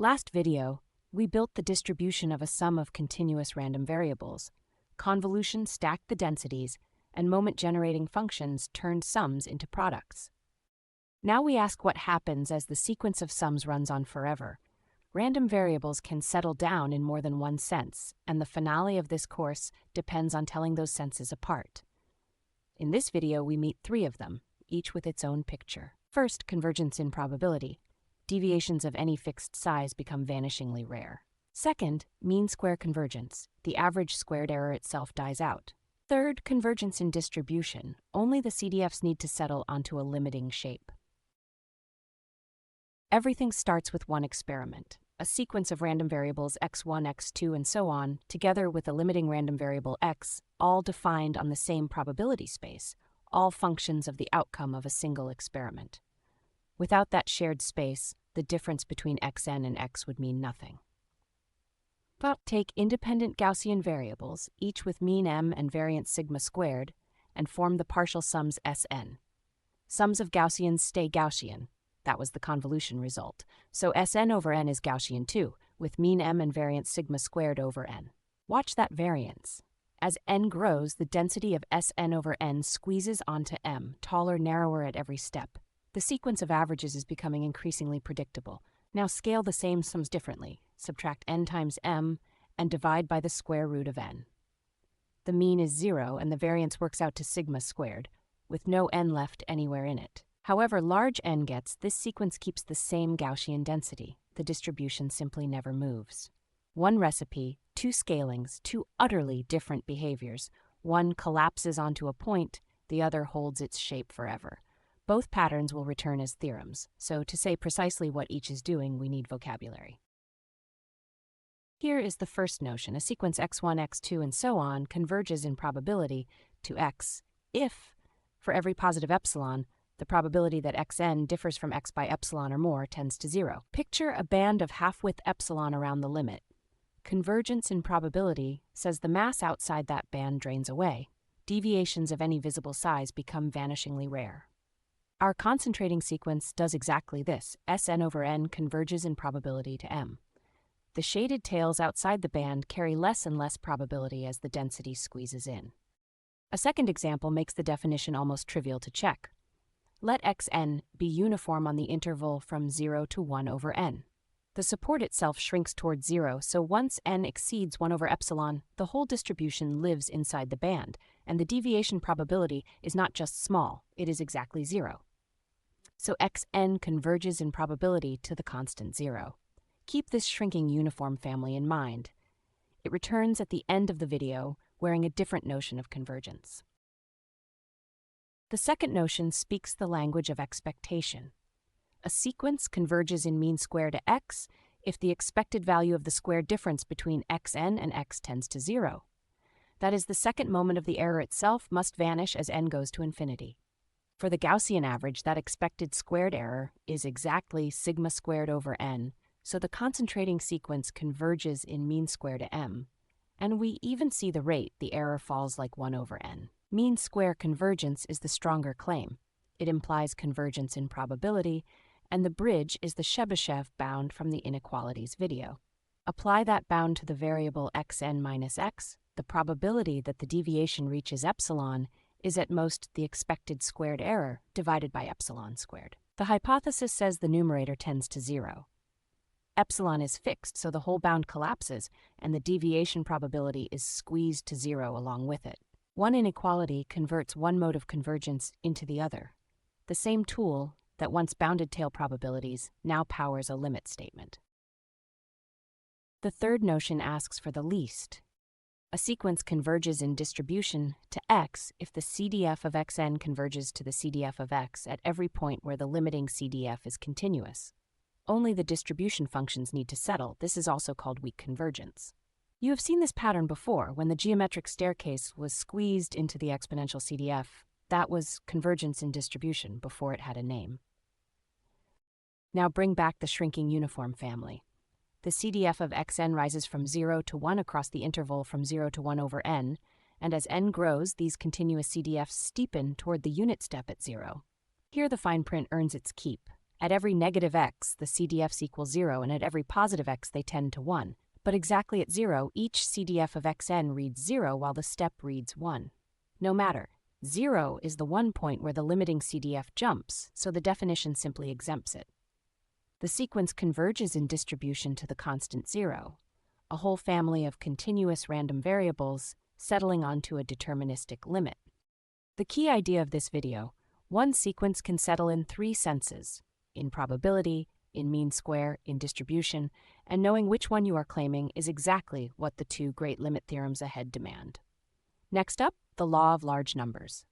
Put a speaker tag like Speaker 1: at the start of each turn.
Speaker 1: Last video, we built the distribution of a sum of continuous random variables. Convolution stacked the densities, and moment-generating functions turned sums into products. Now we ask what happens as the sequence of sums runs on forever. Random variables can settle down in more than one sense, and the finale of this course depends on telling those senses apart. In this video, we meet three of them, each with its own picture. First, convergence in probability. Deviations of any fixed size become vanishingly rare. Second, mean-square convergence. The average squared error itself dies out. Third, convergence in distribution. Only the CDFs need to settle onto a limiting shape. Everything starts with one experiment, a sequence of random variables x1, x2, and so on, together with a limiting random variable x, all defined on the same probability space, all functions of the outcome of a single experiment. Without that shared space, the difference between xn and x would mean nothing. But take independent Gaussian variables, each with mean m and variance sigma squared, and form the partial sums Sn. Sums of Gaussians stay Gaussian. That was the convolution result. So Sn over n is Gaussian too, with mean m and variance sigma squared over n. Watch that variance. As n grows, the density of Sn over n squeezes onto m, taller, narrower at every step. The sequence of averages is becoming increasingly predictable. Now scale the same sums differently. Subtract n times m and divide by the square root of n. The mean is 0 and the variance works out to sigma squared, with no n left anywhere in it. However large n gets, this sequence keeps the same Gaussian density. The distribution simply never moves. One recipe, two scalings, two utterly different behaviors. One collapses onto a point, the other holds its shape forever. Both patterns will return as theorems, so to say precisely what each is doing, we need vocabulary. Here is the first notion. A sequence x1, x2, and so on converges in probability to x if, for every positive epsilon, the probability that xn differs from x by epsilon or more tends to 0. Picture a band of half-width epsilon around the limit. Convergence in probability says the mass outside that band drains away. Deviations of any visible size become vanishingly rare. Our concentrating sequence does exactly this. Sn over n converges in probability to m. The shaded tails outside the band carry less and less probability as the density squeezes in. A second example makes the definition almost trivial to check. Let xn be uniform on the interval from 0 to 1 over n. The support itself shrinks toward 0, so once n exceeds 1 over epsilon, the whole distribution lives inside the band, and the deviation probability is not just small, it is exactly 0. So xn converges in probability to the constant 0. Keep this shrinking uniform family in mind. It returns at the end of the video, wearing a different notion of convergence. The second notion speaks the language of expectation. A sequence converges in mean square to x if the expected value of the square difference between xn and x tends to 0. That is, the second moment of the error itself must vanish as n goes to infinity. For the Gaussian average, that expected squared error is exactly sigma squared over n, so the concentrating sequence converges in mean square to m, and we even see the rate the error falls like 1 over n. Mean square convergence is the stronger claim. It implies convergence in probability, and the bridge is the Chebyshev bound from the inequalities video. Apply that bound to the variable xn minus x, the probability that the deviation reaches epsilon is at most the expected squared error divided by epsilon squared. The hypothesis says the numerator tends to 0. Epsilon is fixed, so the whole bound collapses, and the deviation probability is squeezed to 0 along with it. One inequality converts one mode of convergence into the other. The same tool that once bounded tail probabilities now powers a limit statement. The third notion asks for the least. A sequence converges in distribution to x if the CDF of xn converges to the CDF of x at every point where the limiting CDF is continuous. Only the distribution functions need to settle. This is also called weak convergence. You have seen this pattern before. When the geometric staircase was squeezed into the exponential CDF, that was convergence in distribution before it had a name. Now bring back the shrinking uniform family. The CDF of xn rises from 0 to 1 across the interval from 0 to 1 over n, and as n grows, these continuous CDFs steepen toward the unit step at 0. Here the fine print earns its keep. At every negative x, the CDFs equal 0, and at every positive x, they tend to 1. But exactly at 0, each CDF of xn reads 0 while the step reads 1. No matter. 0 is the one point where the limiting CDF jumps, so the definition simply exempts it. The sequence converges in distribution to the constant 0, a whole family of continuous random variables settling onto a deterministic limit. The key idea of this video: one sequence can settle in three senses: in probability, in mean square, in distribution, and knowing which one you are claiming is exactly what the two great limit theorems ahead demand. Next up, the law of large numbers.